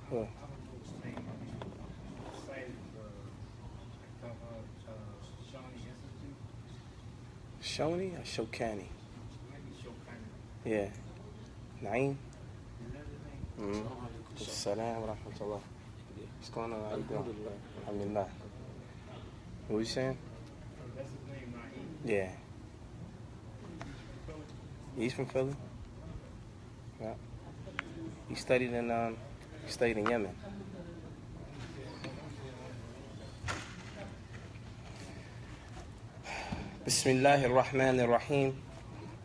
What? Shoni or Shokani? Yeah. Naeem? Salam wa rahmatullah. What's going on? How you doing? Alhamdulillah. What you saying? Yeah. He's from Philly? Yeah. He studied in Yemen. Bismillah ar-Rahman ar-Rahim.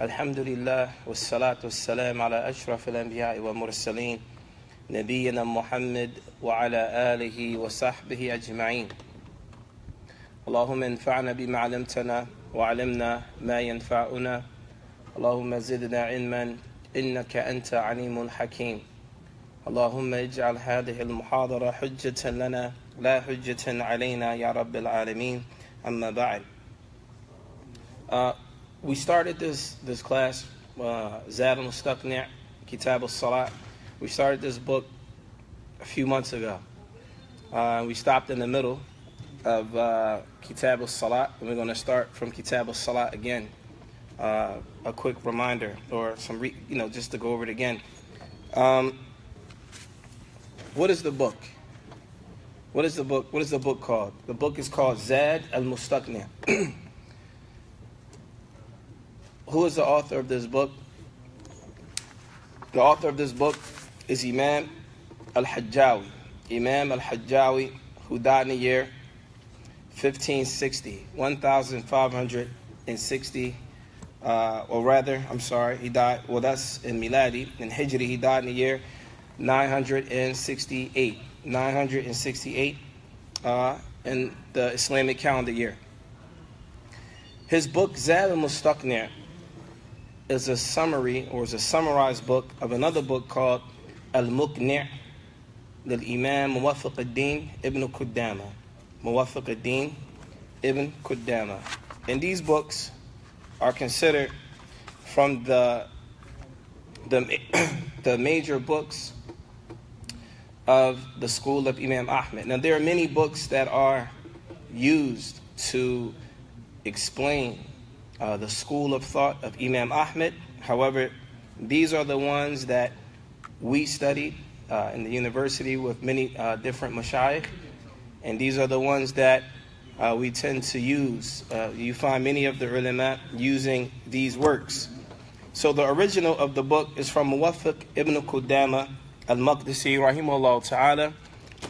Alhamdulillah wassalatu wassalam ala ashraf al-anbiya wa mursaleen nabiyyina Muhammad wa ala alihi wa sahbihi ajma'in. Allahumma anfa'na bima 'allamtana wa 'allimna ma yanfa'una. Allahumma zidna 'ilman innaka anta 'alimun hakim. Allahumma ij'al hadhihi al-muhadara hujjatan lana la hujjatan 'alayna ya rabbil alamin. Amma ba'd. We started this class, Zaad al-Mustaqni', Kitab al-Salat. We started this book a few months ago. We stopped in the middle of Kitab al-Salat, and we're going to start from Kitab al-Salat again. A quick reminder, or some, just to go over it again. What is the book? What is the book? What is the book called? The book is called Zaad al-Mustaqni'. Who is the author of this book? The author of this book is Imam al-Hajjawi. Imam al-Hajjawi, who died in the year 1560, 1560, he died, well, that's in Miladi. In Hijri, he died in the year 968. 968 in the Islamic calendar year. His book, Zaad al-Mustaqni', is a summary, or is a summarized book of another book called Al-Muqni' lil-Imam Muwaffiq ad-Din ibn Qudama. Muwaffiq ad-Din ibn Qudama. And these books are considered from the major books of the school of Imam Ahmed. Now, there are many books that are used to explain the school of thought of Imam Ahmed. However, these are the ones that we studied in the university with many different mashayikh, and these are the ones that we tend to use. You find many of the ulama using these works. So the original of the book is from Muwaffiq ibn Qudama al-Maqdisi rahimahullah ta'ala.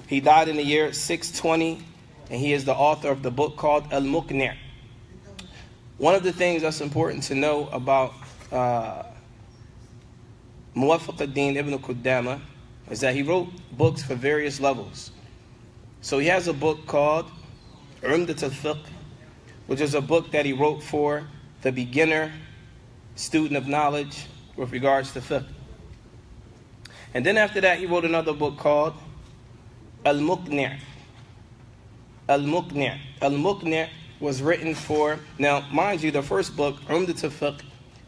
He died in the year 620, and he is the author of the book called Al-Muqni'. One of the things that's important to know about Muwaffiq ad-Din ibn Qudama is that he wrote books for various levels. So he has a book called Umdat al-Fiqh, which is a book that he wrote for the beginner student of knowledge with regards to fiqh. And then after that, he wrote another book called Al-Muqni'. Al-Muqni'. Al-Muqni' was written for, now mind you, the first book, Umdat al-Fiqh,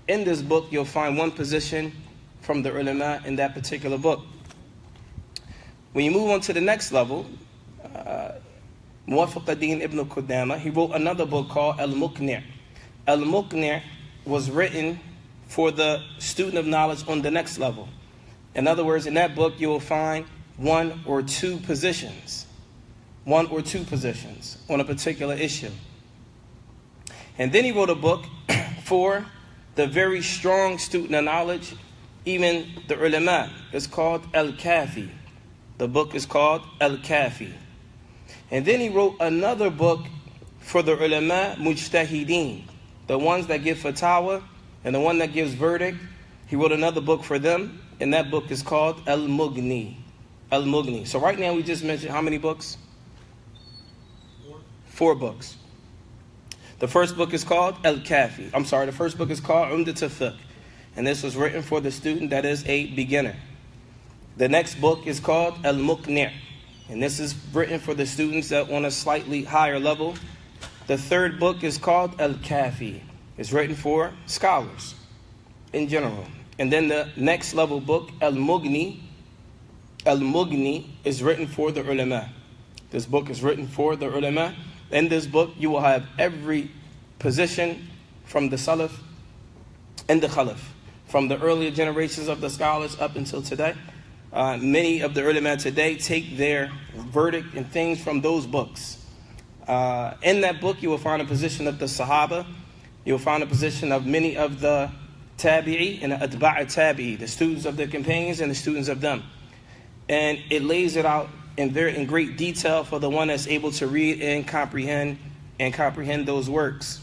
in this book you'll find one position from the ulama in that particular book. When you move on to the next level, Muwaffiq ad-Din ibn Qudama, he wrote another book called Al-Muqni'. Al-Muqni' was written for the student of knowledge on the next level. In other words, in that book you will find one or two positions on a particular issue. And then he wrote a book for the very strong student of knowledge, even the ulama. It's called Al-Kafi. The book is called Al-Kafi. And then he wrote another book for the ulama mujtahideen, the ones that give fatwa and the one that gives verdict. He wrote another book for them, and that book is called Al-Mughni. Al-Mughni. So right now we just mentioned how many books? Four books. The first book is called Al-Kafi. The first book is called Umdat al-Fiqh. And this was written for the student that is a beginner. The next book is called Al-Muqni'. And this is written for the students that on a slightly higher level. The third book is called Al-Kafi. It's written for scholars in general. And then the next level book, Al-Mughni, Al-Mughni is written for the ulama. This book is written for the ulama. In this book, you will have every position from the Salaf and the Khalaf, from the earlier generations of the scholars up until today. Many of the ulama today take their verdict and things from those books. In that book, you will find a position of the Sahaba. You will find a position of many of the Tabi'i and the Atba'a Tabi'i, the students of the companions and the students of them. And it lays it out in great detail for the one that's able to read and comprehend those works.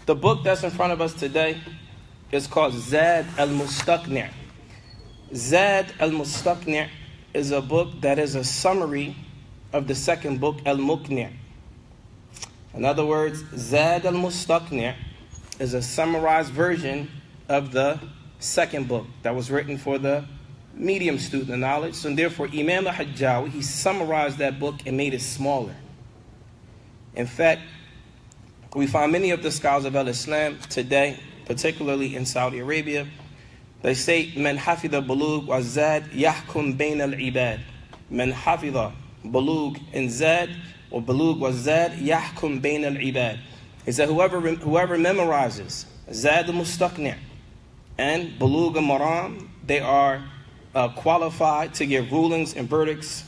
The book that's in front of us today is called Zaad al-Mustaqni'. Zaad al-Mustaqni' is a book that is a summary of the second book, Al-Muqni'. In other words, Zaad al-Mustaqni' is a summarized version of the second book that was written for the medium student of knowledge. So therefore, Imam al-Hajjawi, he summarized that book and made it smaller. In fact, we find many of the scholars of Al-Islam today, particularly in Saudi Arabia, they say, Man hafidha bulugh wa Zaad yahkum bain al-ibad. Man hafidha bulugh in Zaad or bulugh wa Zaad yahkum bain al-ibad. He said, whoever memorizes Zaad al-Mustaqni' and bulugh al-Maram, they are qualified to give rulings and verdicts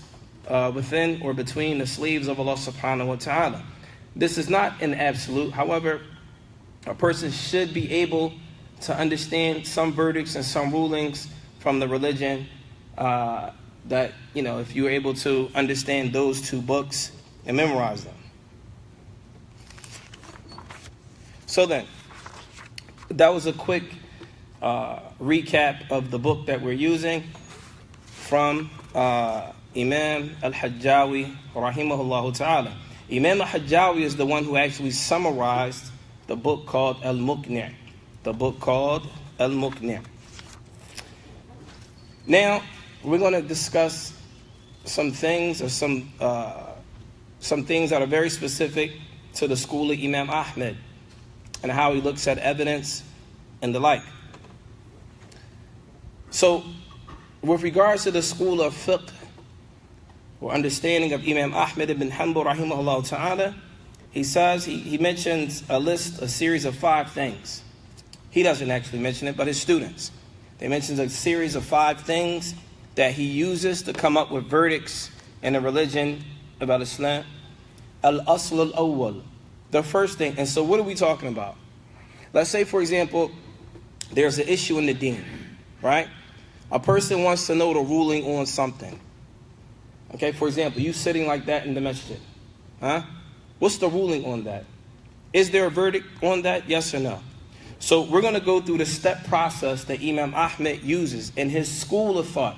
within or between the slaves of Allah subhanahu wa ta'ala. This is not an absolute. However, a person should be able to understand some verdicts and some rulings from the religion that, if you're able to understand those two books and memorize them. So then, that was a quick recap of the book that we're using from Imam al-Hajjawi rahimahullah ta'ala. Imam al-Hajjawi is the one who actually summarized the book called Al-Muqni'. The book called Al-Muqni'. Now, we're going to discuss some things or some things that are very specific to the school of Imam Ahmed and how he looks at evidence and the like. So, with regards to the school of fiqh or understanding of Imam Ahmed ibn Hanbal rahimahullah ta'ala, he says, he mentions a series of 5 things. He doesn't actually mention it, but his students. They mention a series of 5 things that he uses to come up with verdicts in the religion of Islam. Al-Asl al-Awwal. The first thing, and so what are we talking about? Let's say, for example, there's an issue in the deen, right? A person wants to know the ruling on something. Okay, for example, you sitting like that in the masjid. What's the ruling on that? Is there a verdict on that? Yes or no? So we're going to go through the step process that Imam Ahmed uses in his school of thought.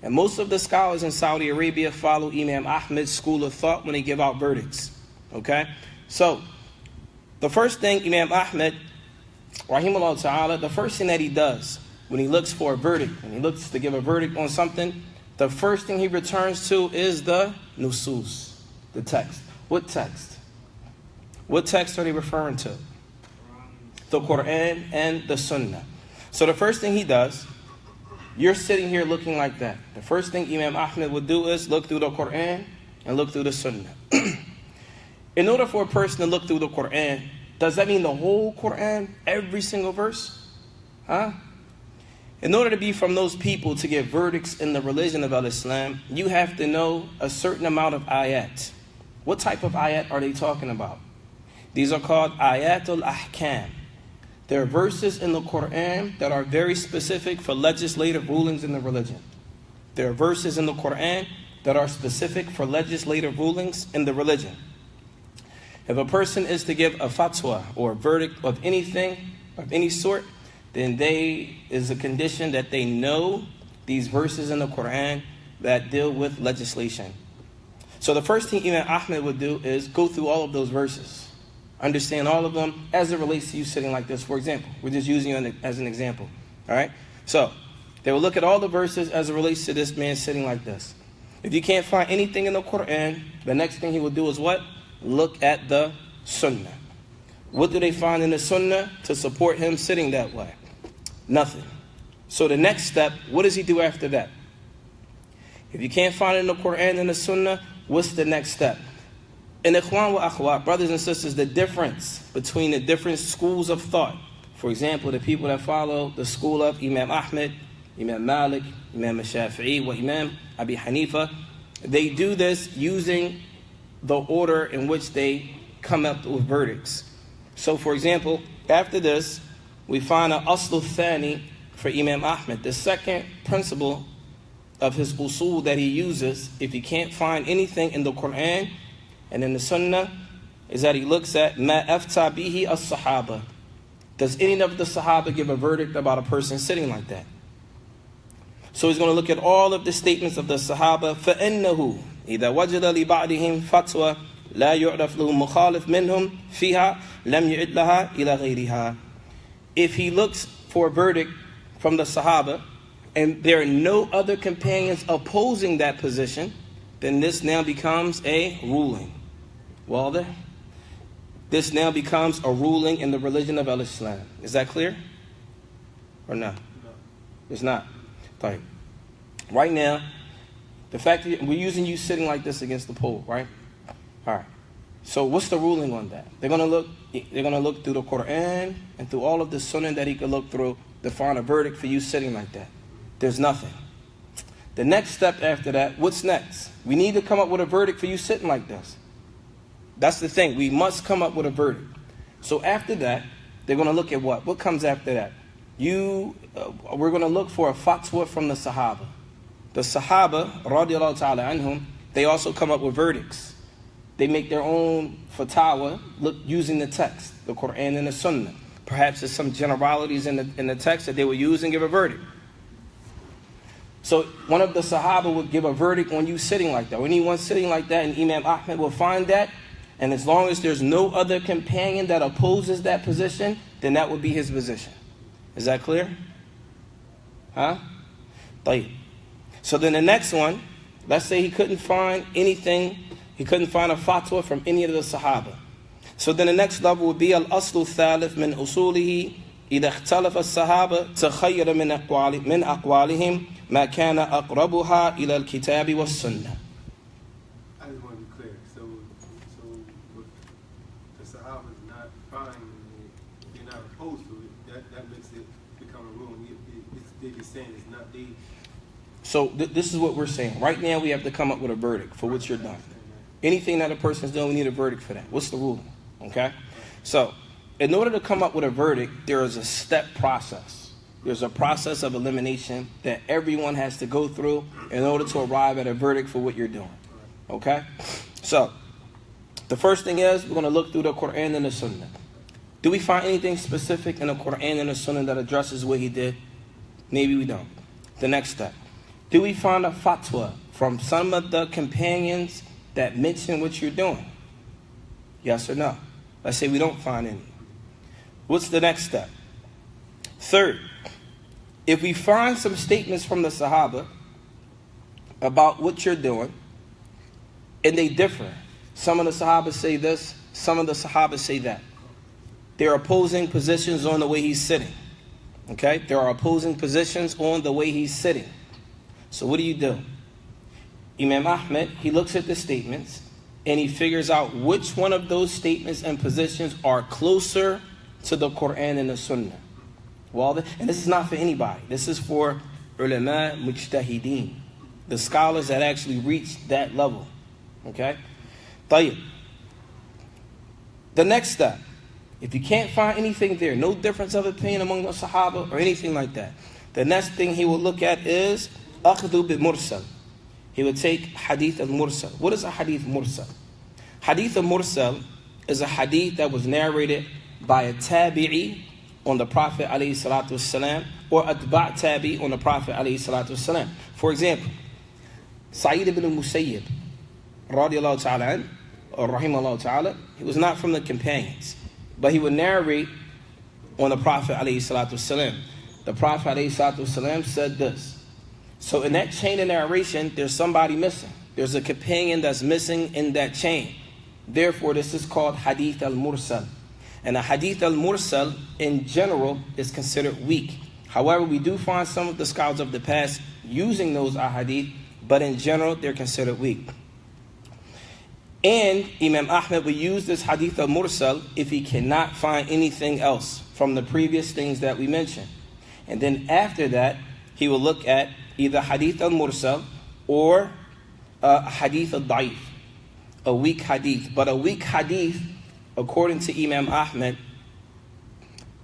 And most of the scholars in Saudi Arabia follow Imam Ahmed's school of thought when they give out verdicts. Okay? So, the first thing Imam Ahmed, rahimahullah ta'ala, the first thing that he does when he looks for a verdict, when he looks to give a verdict on something, the first thing he returns to is the nusus, the text. What text? What text are they referring to? The Quran and the Sunnah. So the first thing he does, you're sitting here looking like that. The first thing Imam Ahmed would do is look through the Quran and look through the Sunnah. In order for a person to look through the Quran, does that mean the whole Quran, every single verse? In order to be from those people to give verdicts in the religion of Islam, you have to know a certain amount of ayat. What type of ayat are they talking about? These are called ayatul ahkam. There are verses in the Quran that are very specific for legislative rulings in the religion. There are verses in the Quran that are specific for legislative rulings in the religion. If a person is to give a fatwa or a verdict of anything, of any sort, then is a condition that they know these verses in the Quran that deal with legislation. So the first thing Imam Ahmed would do is go through all of those verses, understand all of them as it relates to you sitting like this, for example. We're just using you as an example. All right? So they will look at all the verses as it relates to this man sitting like this. If you can't find anything in the Quran, the next thing he will do is what? Look at the Sunnah. What do they find in the Sunnah to support him sitting that way? Nothing. So the next step, what does he do after that? If you can't find it in the Quran and the Sunnah, what's the next step? And ikhwan wa akhwat, brothers and sisters, the difference between the different schools of thought. For example, the people that follow the school of Imam Ahmed, Imam Malik, Imam Shafi'i, wa Imam Abi Hanifa, they do this using the order in which they come up with verdicts. So, for example, after this, we find an aslu thani for Imam Ahmed. The second principle of his usul that he uses, if he can't find anything in the Quran and in the Sunnah, is that he looks at ma afta bihi as-sahaba. Does any of the Sahaba give a verdict about a person sitting like that? So he's going to look at all of the statements of the Sahaba. فَإِنَّهُ إِذَا وَجَدَ لِبَعْدِهِمْ فَتْوَى لَا يُعْرَفْ لَهُ مُخَالِفٌ مِنْهُمْ فِيهَا لَمْ يُعِدْ لَهَا إِلَى غَيْرِهَا. If he looks for a verdict from the Sahaba, and there are no other companions opposing that position, then this now becomes a ruling. Well, this now becomes a ruling in the religion of Al-Islam. Is that clear? Or no? No. It's not. Right now, the fact that we're using you sitting like this against the pole, right? All right. So what's the ruling on that? They're gonna look through the Quran and through all of the Sunnah that he could look through to find a verdict for you sitting like that. There's nothing. The next step after that, what's next? We need to come up with a verdict for you sitting like this. That's the thing. We must come up with a verdict. So after that, they're gonna look at what? What comes after that? We're going to look for a fatwa from the Sahaba. The Sahaba, radiallahu ta'ala anhum, they also come up with verdicts. They make their own fatwa using the text, the Quran and the Sunnah. Perhaps there's some generalities in the text that they will use and give a verdict. So one of the Sahaba would give a verdict on you sitting like that. Anyone sitting like that, and Imam Ahmed will find that. And as long as there's no other companion that opposes that position, then that would be his position. Is that clear? Huh? So then the next one, let's say he couldn't find anything, he couldn't find a fatwa from any of the Sahaba. So then the next level would be al-aslu thalith min usulihi إذا اختلف الصحابة تخير من أقوالهم ما كان أقربها إلى الكتاب والسنة. I just want to be clear. So if the Sahaba is not finding it, they're not opposed to it, that makes it become a rule. They're just saying it's not the. So this is what we're saying. Right now we have to come up with a verdict for what you're doing. Anything that a person's doing, we need a verdict for that. What's the ruling? Okay? So in order to come up with a verdict, there is a step process. There's a process of elimination that everyone has to go through in order to arrive at a verdict for what you're doing. Okay? So the first thing is we're going to look through the Quran and the Sunnah. Do we find anything specific in the Quran and the Sunnah that addresses what he did? Maybe we don't. The next step. Do we find a fatwa from some of the companions that mention what you're doing? Yes or no? Let's say we don't find any. What's the next step? Third, if we find some statements from the Sahaba about what you're doing, and they differ. Some of the Sahaba say this, some of the Sahaba say that. They're opposing positions on the way he's sitting. Okay? There are opposing positions on the way he's sitting. So what do? Imam Ahmed, he looks at the statements and he figures out which one of those statements and positions are closer to the Quran and the Sunnah. Well, and this is not for anybody. This is for ulama mujtahideen, the scholars that actually reach that level. Okay? طيب. The next step, if you can't find anything there, no difference of opinion among the Sahaba or anything like that, the next thing he will look at is أخذ بمرسل. He would take hadith al-mursal. What is a hadith mursal? Hadith al-mursal is a hadith that was narrated by a tabi'i on the Prophet alayhi salatu wasalam, or atba' tabi on the Prophet alayhi salatu wasalam. For example, Sa'id ibn al-Musayyib radiallahu ta'ala an, or rahimahullah ta'ala, he was not from the companions, but he would narrate on the Prophet alayhi salatu wasalam. The Prophet alayhi salatu wasalam said this. So in that chain of narration, there's somebody missing. There's a companion that's missing in that chain. Therefore, this is called hadith al-mursal. And a hadith al-mursal, in general, is considered weak. However, we do find some of the scholars of the past using those ahadith but in general, they're considered weak. And Imam Ahmed will use this hadith al-mursal if he cannot find anything else from the previous things that we mentioned. And then after that, he will look at either hadith al-mursal or hadith al-da'if, a weak hadith. But a weak hadith, according to Imam Ahmed,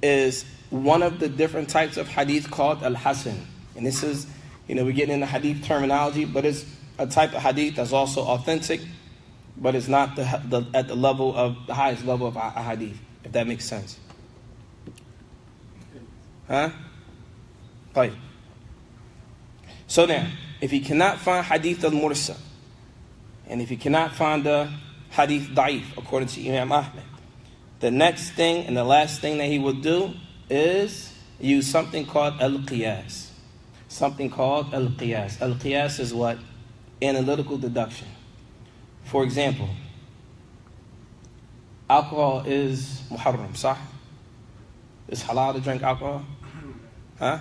is one of the different types of hadith called al-hasan. And this is, we're getting into hadith terminology, but it's a type of hadith that's also authentic, but it's not at the level of the highest level of a hadith, if that makes sense. Huh? Right. So now, if you cannot find hadith al-mursal, and if you cannot find the hadith da'if, according to Imam Ahmed, the next thing and the last thing that he will do is use something called al-qiyas. Something called al-qiyas. Al-qiyas is what? Analytical deduction. For example, alcohol is muharram, sah? Is halal to drink alcohol? Huh?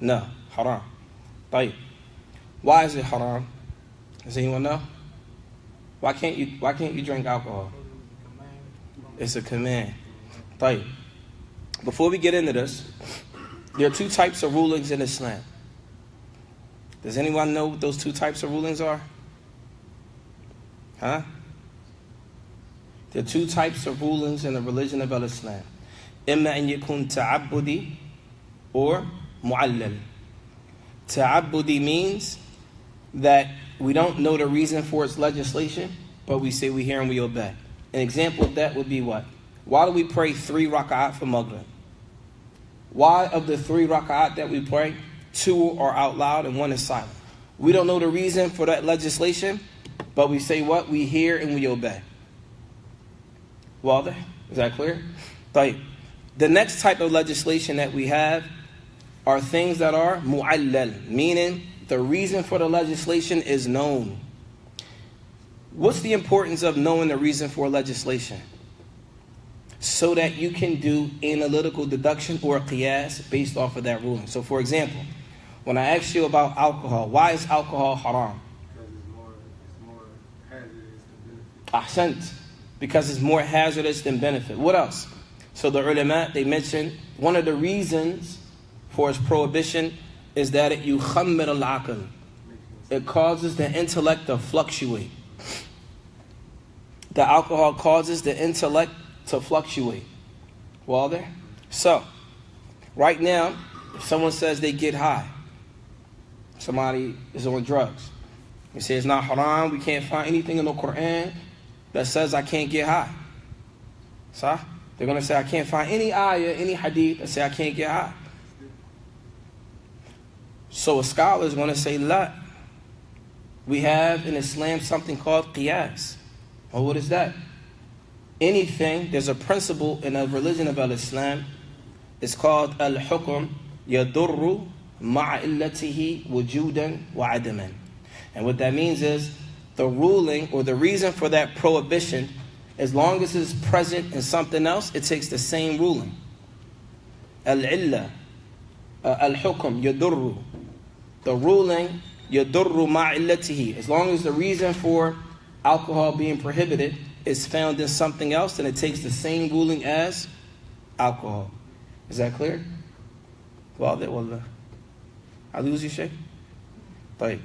No, haram. Right. Why is it haram? Does anyone know? Why can't you drink alcohol? It's a command. Right. Before we get into this, there are two types of rulings in Islam. Does anyone know what those two types of rulings are? Huh? There are two types of rulings in the religion of Islam. Imma an yakun ta'abbudi or mu'allal. Ta'abbudi means that we don't know the reason for its legislation, but we say we hear and we obey. An example of that would be what? Why do we pray 3 raka'at for Maghrib? Why of the 3 raka'at that we pray, 2 are out loud and 1 is silent? We don't know the reason for that legislation, but we say what? We hear and we obey. Wadah? Is that clear? Right. The next type of legislation that we have are things that are mu'allal, meaning the reason for the legislation is known. What's the importance of knowing the reason for legislation? So that you can do analytical deduction or qiyas based off of that ruling. So for example, when I ask you about alcohol, why is alcohol haram? Ahsant, because it's more hazardous than benefit. What else? So the ulama, they mentioned one of the reasons for its prohibition is that it yukhammir al-aql. It causes the intellect to fluctuate. The alcohol causes the intellect to fluctuate. Well there? So, right now, if someone says they get high, somebody is on drugs, we say it's not haram, we can't find anything in the Quran that says I can't get high. So, they're going to say I can't find any ayah, any hadith that say I can't get high. So a scholar is going to say, la. We have in Islam something called qiyas. Well, what is that? Anything, there's a principle in the religion of Islam. It's called al-hukm yadurru ma'illatihi wujudan wa adaman. And what that means is the ruling or the reason for that prohibition, as long as it's present in something else, it takes the same ruling. Al-illa, al-hukm yadurru. The ruling yadurru ma'illatihi. As long as the reason for alcohol being prohibited is found in something else, then it takes the same ruling as alcohol. Is that clear? Well, I lose you, Shaykh? Right.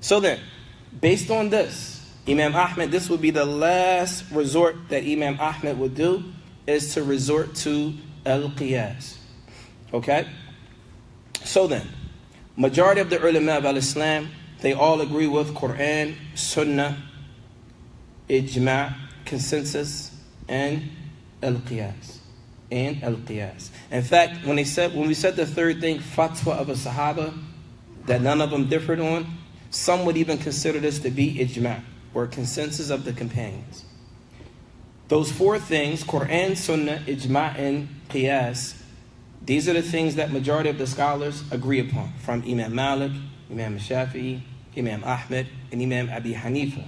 So then, based on this, Imam Ahmed, this would be the last resort that Imam Ahmed would do, is to resort to al-qiyas. Okay? So then, majority of the ulama of al-Islam, they all agree with Quran, Sunnah, Ijma', consensus, and al-qiyas. In fact, when we said the third thing, fatwa of a Sahaba, that none of them differed on, some would even consider this to be ijma', or consensus of the companions. Those 4 things, Quran, Sunnah, Ijma', and Qiyas, these are the things that majority of the scholars agree upon, from Imam Malik, Imam Shafi'i, Imam Ahmed, and Imam Abi Hanifa.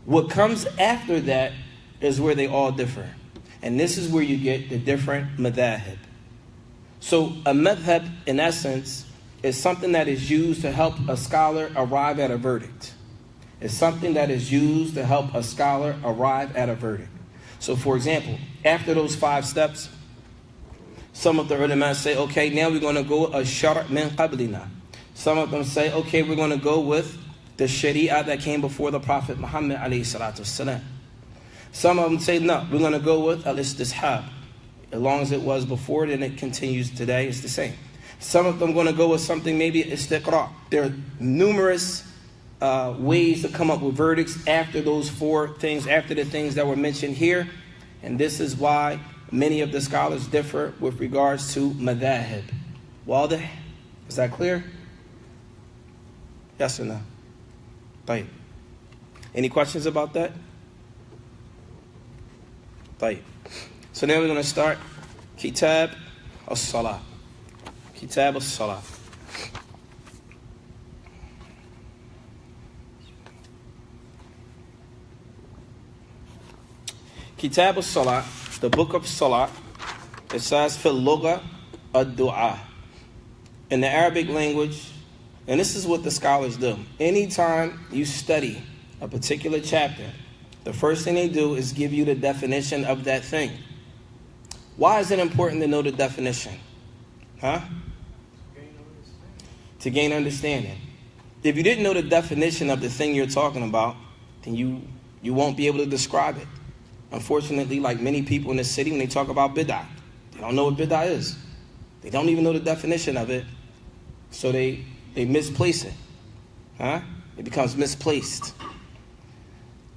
What comes after that is where they all differ. And this is where you get the different madhahib. So a madhab, in essence, is something that is used to help a scholar arrive at a verdict. It's something that is used to help a scholar arrive at a verdict. So, for example, after those 5 steps, some of the ulama say, okay, now we're going to go a shar' min qablina. Some of them say, okay, we're going to go with the sharia that came before the Prophet Muhammad alayhi salatu wasalam. Some of them say, no, we're going to go with al-istishab. As long as it was before, then it continues today, it's the same. Some of them are going to go with something maybe istiqra'. There are numerous ways to come up with verdicts after those 4 things, after the things that were mentioned here. And this is why many of the scholars differ with regards to madhahib. Wadih? Is that clear? Yes or no? Tayyib. Any questions about that? Tayyib. So now we're going to start Kitab al-Salat. Kitab al-Salat. Kitab al-Salat, the book of Salat, it says fil lugha ad-du'a. In the Arabic language, and this is what the scholars do. Anytime you study a particular chapter, the first thing they do is give you the definition of that thing. Why is it important to know the definition? Huh? To gain understanding. If you didn't know the definition of the thing you're talking about, then you won't be able to describe it. Unfortunately, like many people in the city, when they talk about bid'ah, they don't know what bid'ah is. They don't even know the definition of it, so they misplace it. Huh? It becomes misplaced.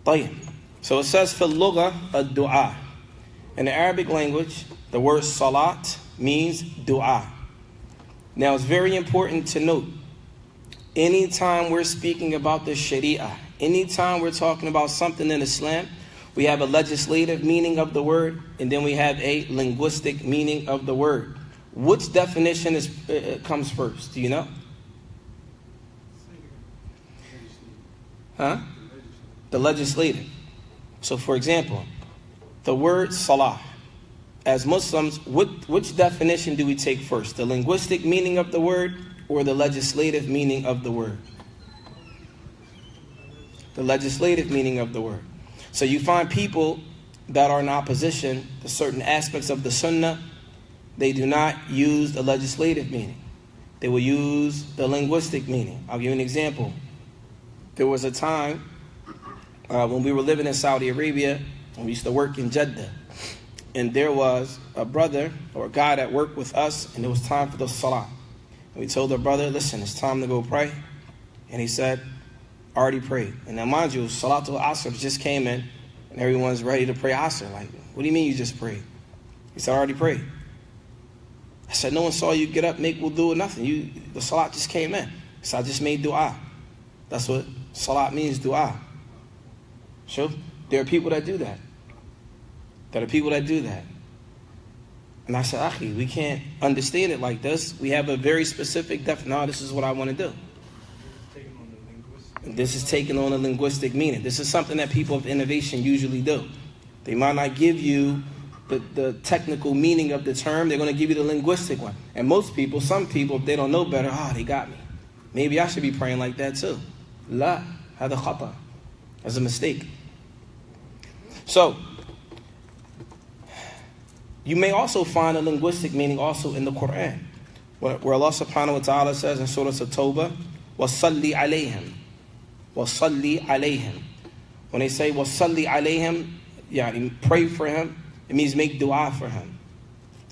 طيب. So it says fil lugha ad-du'a. In the Arabic language, the word salat means dua. Now it's very important to note, anytime we're speaking about the sharia, anytime we're talking about something in Islam, we have a legislative meaning of the word, and then we have a linguistic meaning of the word. Which definition comes first? Do you know? Huh? The legislative. So for example, the word salah. As Muslims, which definition do we take first? The linguistic meaning of the word or the legislative meaning of the word? The legislative meaning of the word. So you find people that are in opposition to certain aspects of the sunnah, they do not use the legislative meaning. They will use the linguistic meaning. I'll give you an example. There was a time when we were living in Saudi Arabia, and we used to work in Jeddah. And there was a brother or a guy that worked with us, and it was time for the salah. And we told the brother, listen, it's time to go pray. And he said, I already prayed. And now mind you, Salatul Asr just came in, and everyone's ready to pray Asr. Like, what do you mean you just prayed? He said, I already prayed. I said, no one saw you get up, make wudu or nothing. The salat just came in. He said, I just made dua. That's what salat means, dua. Sure? There are people that do that. There are people that do that. And I said, Akhi, we can't understand it like this. We have a very specific definition. No, this is what I want to do. This is taking on a linguistic meaning. This is something that people of innovation usually do. They might not give you the technical meaning of the term. They're going to give you the linguistic one. And most people, some people, if they don't know better, they got me. Maybe I should be praying like that too. La, hada khata. That's a mistake. So, you may also find a linguistic meaning also in the Quran, where Allah subhanahu wa ta'ala says in Surah At-Tawbah, وَصَلِّ عَلَيْهِمْ وَصَلِّ عَلَيْهِمْ. When they say وَصَلِّ عَلَيْهِمْ, yani pray for him, it means make dua for him.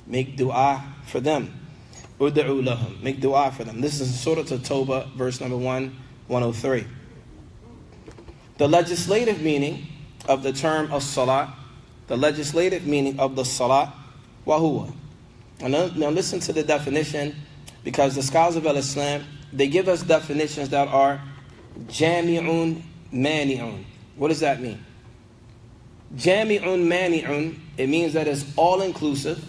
Make dua for them. Ud'u lahum. Make dua for them. This is Surah At-Tawbah, verse number 103. The legislative meaning of the term of salat, the legislative meaning of the salat, wahuwa. Now listen to the definition, because the scholars of Al-Islam, they give us definitions that are jami'un mani'un. What does that mean? Jami'un mani'un, it means that it's all-inclusive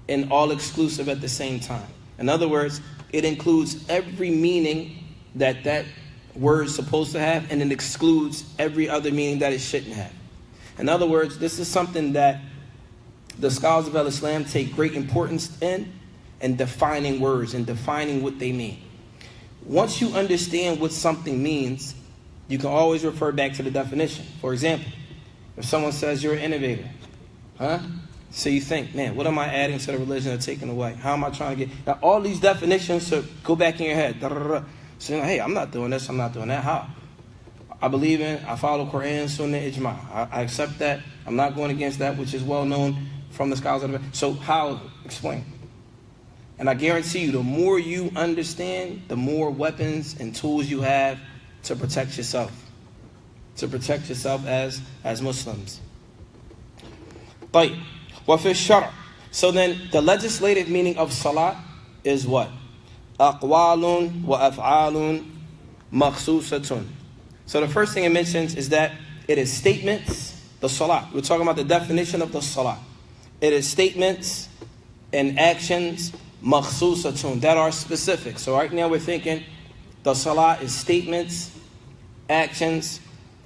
and all-exclusive at the same time. In other words, it includes every meaning that word is supposed to have, and it excludes every other meaning that it shouldn't have. In other words, this is something that the scholars of Al-Islam take great importance in, and defining words and defining what they mean. Once you understand what something means, you can always refer back to the definition. For example, if someone says you're an innovator, so you think, man, what am I adding to the religion or taking away? How am I trying to get... Now, all these definitions should go back in your head. So you're like, hey, I'm not doing this, I'm not doing that. How? I follow Quran, Sunnah, Ijma. I accept that. I'm not going against that, which is well known from the scholars of the... So how? Explain. And I guarantee you, the more you understand, the more weapons and tools you have to protect yourself. To protect yourself as Muslims. طيب. وفي الشرع. So then, the legislative meaning of salat is what? أقوال وأفعال مخصوصة. So the first thing it mentions is that it is statements, the salat. We're talking about the definition of the salat. It is statements and actions مخصوصة that are specific. So right now we're thinking the salat is statements, actions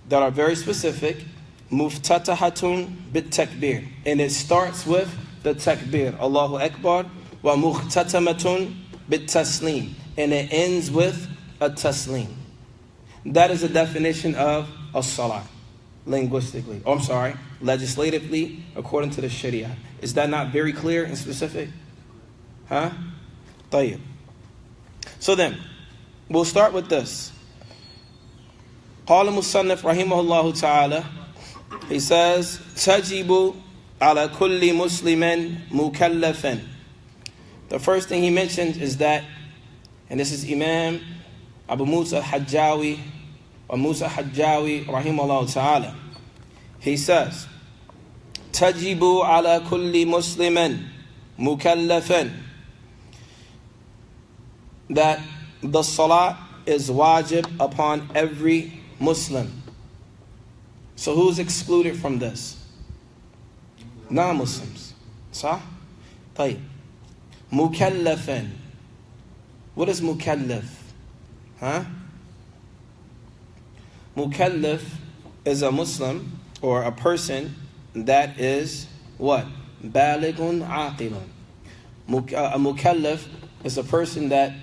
that are very specific. مفتتحة بالتكبير. And it starts with the takbir. Allahu Akbar. ومختتمة بالتسليم. And it ends with a taslim. That is the definition of a salat, linguistically. Oh, I'm sorry, legislatively, according to the Sharia. Is that not very clear and specific? طيب. So then, we'll start with this. قال المصنف رحمه الله تعالى. He says, تجب على كل مسلم مكلف. The first thing he mentions is that, and this is Imam Abu Musa Hajjawi, or Musa Hajjawi, rahimahullah ta'ala. He says, تجب على كل مسلم مكلف. That the salat is wajib upon every Muslim. So who's excluded from this? Non-Muslims. صح? طيب. مكلفا. What is mukallaf? Mukallaf is a Muslim or a person that is what? Balighun aqilun. A mukallaf is a person that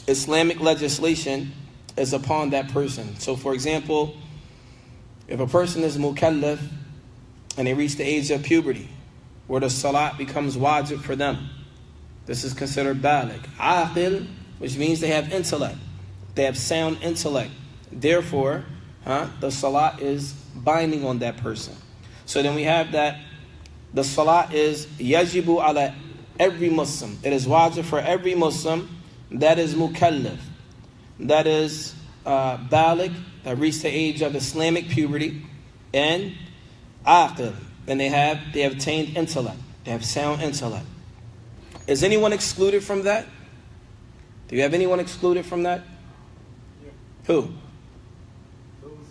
Islamic legislation is upon that person. So for example, if a person is mukallaf and they reach the age of puberty, where the salat becomes wajib for them, this is considered baligh. Aqil, which means they have intellect. They have sound intellect. Therefore, the salat is binding on that person. So then we have that the salat is yajibu ala every Muslim. It is wajib for every Muslim that is mukallaf, that is baligh, that reached the age of Islamic puberty, and aqil, and they have attained intellect. They have sound intellect. Is anyone excluded from that? Do you have anyone excluded from that? Yeah. Who? Those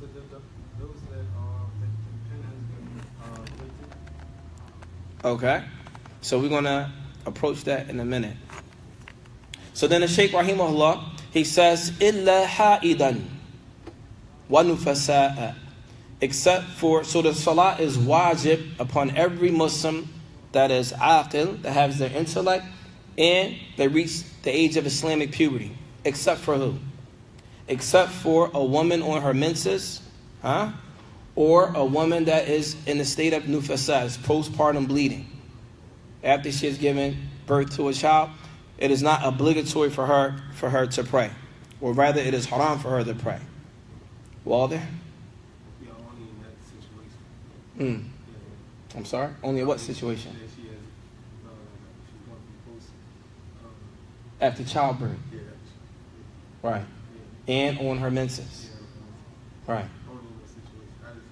that the pen has been printed. Okay. So we're going to approach that in a minute. So then the Shaykh Rahimahullah, he says, إِلَّا حَائِدًا وَنُفَسَاءً. Except for, so the salat is wajib upon every Muslim that is aqil, that has their intellect, and they reach the age of Islamic puberty. Except for who? Except for a woman on her menses, or a woman that is in the state of nufasa, postpartum bleeding. After she has given birth to a child, it is not obligatory for her to pray, or rather, it is haram for her to pray. Walder? Yeah, only in that situation. I'm sorry? Only in what situation? That she has, she's going to be post. After childbirth. Yeah. Right. Yeah. And on her menses. Yeah. Right. Only in that situation.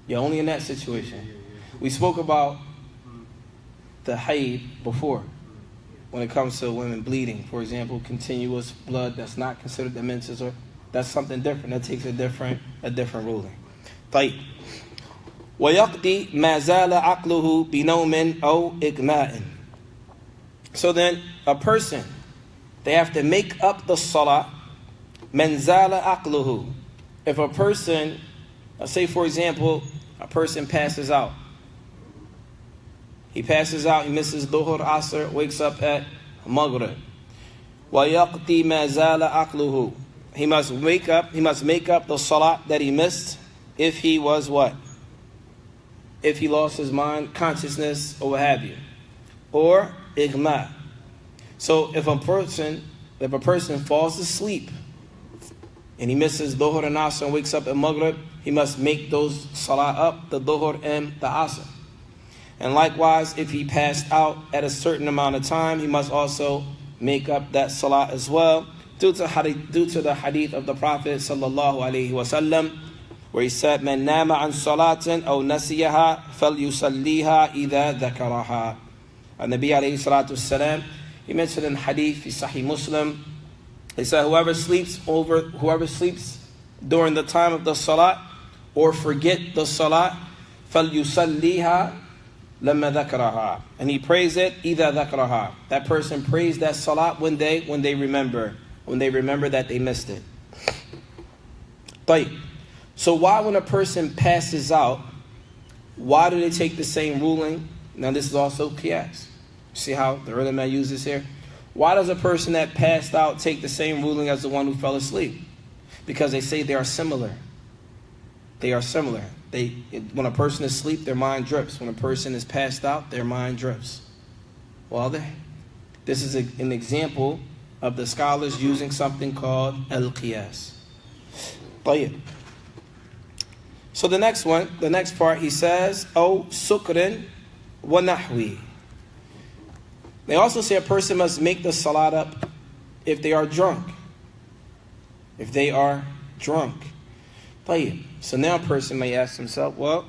Yeah, only in that situation. Yeah. We spoke about the hayd before. When it comes to women bleeding, for example, continuous blood, that's not considered the menses, or that's something different. That takes a different ruling. طيب. ويقضي ما زال عقله بنوم أو إغماء. So then, a person, they have to make up the salah. من زال عقله. If a person, let's say for example, a person passes out. He passes out, he misses Dhuhr, Asr, wakes up at Maghrib. وَيَقْضِي مَا زَالَ عَقْلُهُ. He must make up the salat that he missed if he was what? If he lost his mind, consciousness, or what have you. Or igma. So if a person falls asleep and he misses Dhuhr and Asr and wakes up at Maghrib, he must make those salat up, the Dhuhr and the Asr. And likewise, if he passed out at a certain amount of time, he must also make up that salat as well, due to the hadith of the Prophet sallallahu alaihi wasallam, where he said, "Man nama an salatin aw nasiyaha falyusalliha idha dhakaraha." And Nabi alayhi salatu wasalam, he mentioned in hadith in Sahih Muslim, he said, whoever sleeps during the time of the salat or forget the salat, falyusalliha lamma dhakaraha, and he prays it idha dhakaraha. That person prays that salat when they remember that they missed it. طيب. So why, when a person passes out, why do they take the same ruling? Now this is also qiyas. See how the ulama uses here? Why does a person that passed out take the same ruling as the one who fell asleep? Because they say they are similar. They are similar. When a person is asleep, their mind drifts. When a person is passed out, their mind drifts. Well, this is an example of the scholars using something called al-qiyas. طيب. So the next part, he says, "O sukrin wa nahwi." They also say a person must make the salat up if they are drunk. If they are drunk. طيب. So now a person may ask himself, well,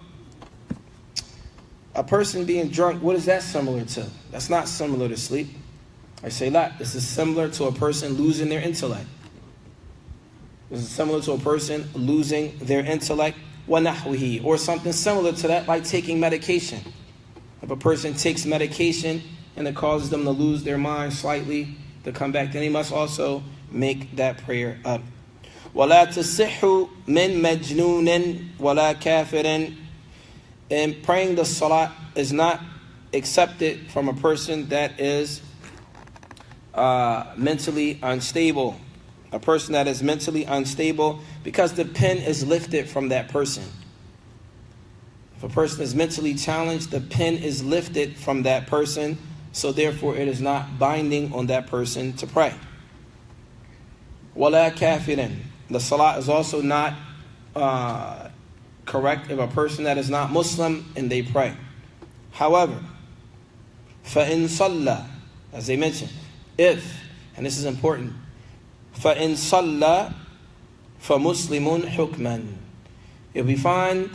a person being drunk, what is that similar to? That's not similar to sleep. I say that. This is similar to a person losing their intellect. This is similar to a person losing their intellect, وَنَحْوِهِ, or something similar to that, like taking medication. If a person takes medication and it causes them to lose their mind slightly, to come back, then he must also make that prayer up. وَلَا تَصِحُّ مِن مَجْنُونٍ وَلَا كَافِرٍ. And praying the salat is not accepted from a person that is mentally unstable. A person that is mentally unstable, because the pen is lifted from that person. If a person is mentally challenged, the pen is lifted from that person, so therefore it is not binding on that person to pray. وَلَا كَافِرٍ. The salat is also not correct if a person that is not Muslim and they pray. However, فَإِن صَلَّى, as they mentioned, if, and this is important, فَإِن صَلَّى فَمُسْلِمٌ حُكْمًا. If we find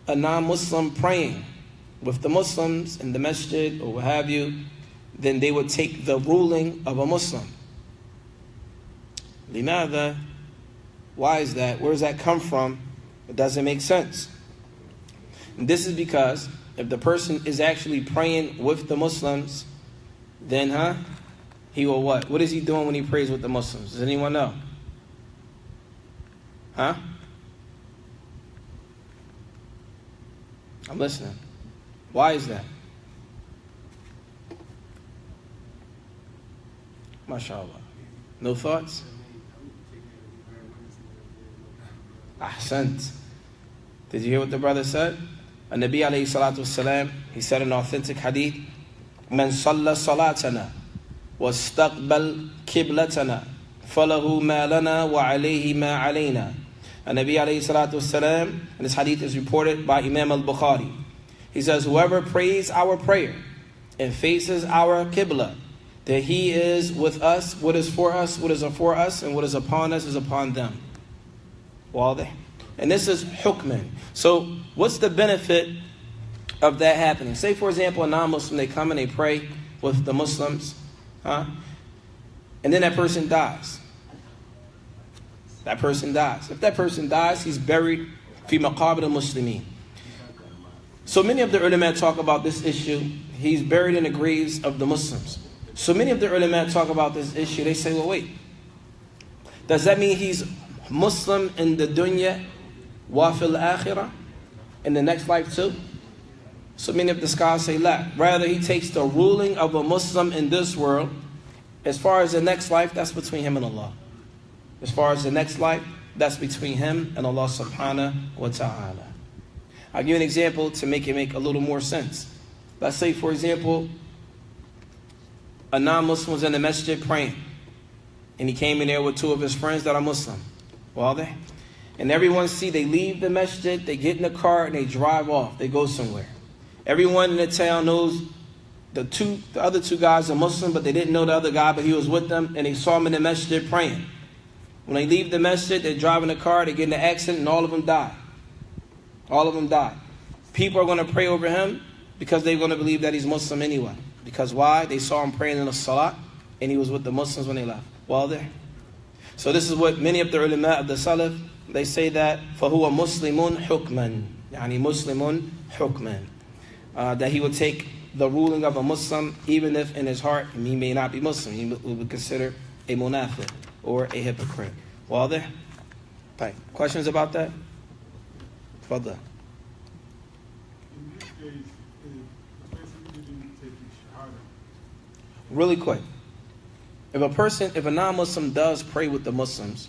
a non-Muslim praying with the Muslims in the masjid or what have you, then they would take the ruling of a Muslim. لماذا? Why is that? Where does that come from? It doesn't make sense. And this is because if the person is actually praying with the Muslims, then he will what? What is he doing when he prays with the Muslims? Does anyone know? I'm listening. Why is that? MashaAllah. No thoughts? Ahsant. Did you hear what the brother said? Nabi alayhi salatu wasalam, he said in authentic hadith, "Man salla salatana wastaqbal qiblatana falahu ma lana wa alayhi ma alayna." And Nabi alayhi salatu wasalam, and this hadith is reported by Imam al-Bukhari. He says, whoever prays our prayer and faces our qibla, that he is with us, what is for us, what is for us, and what is upon us is upon them. Wadah. And this is hukman. So what's the benefit of that happening? Say, for example, a non-Muslim, they come and they pray with the Muslims, and then that person dies. That person dies. If that person dies, he's buried fi maqabir al-muslimin. So many of the ulama talk about this issue. He's buried in the graves of the Muslims. So many of the ulama talk about this issue. They say, well, wait. Does that mean he's Muslim in the dunya wa fil akhirah, in the next life too? So many of the scholars say la. Rather, he takes the ruling of a Muslim in this world. As far as the next life, that's between him and Allah. As far as the next life, that's between him and Allah subhanahu wa ta'ala. I'll give you an example to make it make a little more sense. Let's say, for example, a non-Muslim was in the masjid praying. And he came in there with two of his friends that are Muslim. Well, and everyone see they leave the masjid, they get in the car, and they drive off. They go somewhere. Everyone in the town knows the other two guys are Muslim, but they didn't know the other guy, but he was with them, and they saw him in the masjid praying. When they leave the masjid, they drive in the car, they get in an accident, and all of them die. All of them die. People are going to pray over him because they're going to believe that he's Muslim anyway. Because why? They saw him praying in the Salat, and he was with the Muslims when they left. Well, there. So this is what many of the ulama of the Salaf, they say that فَهُوَ مُسْلِمٌ حُكْمًا يعني مُسْلِمٌ حُكْمًا that he would take the ruling of a Muslim even if in his heart he may not be Muslim. He would be considered a munafiq or a hypocrite. Well, there. Right. Questions about that? Further. In this case, if the person didn't take shahada. Really quick. If a non-Muslim does pray with the Muslims,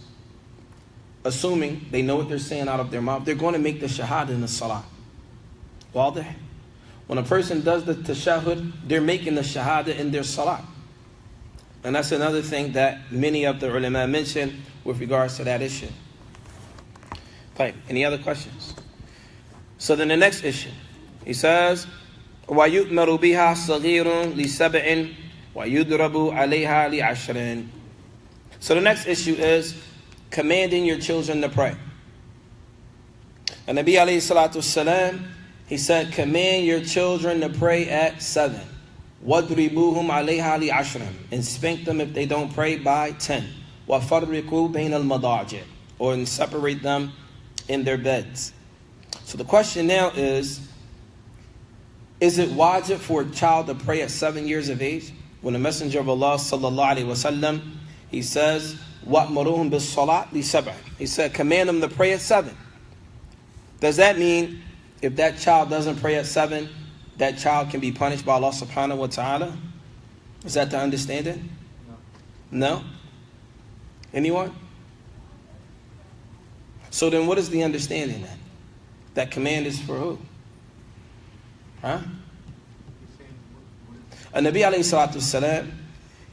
assuming they know what they're saying out of their mouth, they're going to make the shahada in the salah. Wadah? When a person does the tashahud, they're making the shahada in their salah. And that's another thing that many of the ulama mention with regards to that issue. Fine. Any other questions? So then the next issue, he says, وَيُؤْمَرُ بِهَا صَغِيرٌ لِسَبْعٍ وَيُدْرَبُ عَلَيْهَا لِعَشْرٍ. So the next issue is commanding your children to pray. And Nabi alayhi salatu wasalam, he said, command your children to pray at 7. وَضْرِبُوهُمْ عَلَيْهَا لِعَشْرٍ. And spank them if they don't pray by 10. وَفَرِّقُوا بَيْنَ الْمَضَاجِعِ. Or and separate them in their beds. So the question now is it wajib for a child to pray at 7 years of age? When the Messenger of Allah sallallahu alaihi wasallam, he says, وَأْمَرُوهُمْ بِالصَّلَاةِ لِسَبْعٍ. He said, command them to pray at 7. Does that mean if that child doesn't pray at 7, that child can be punished by Allah subhanahu wa ta'ala? Is that the understanding? No? Anyone? So then what is the understanding then? That command is for who? Huh? Nabi alayhi salatu wasalam,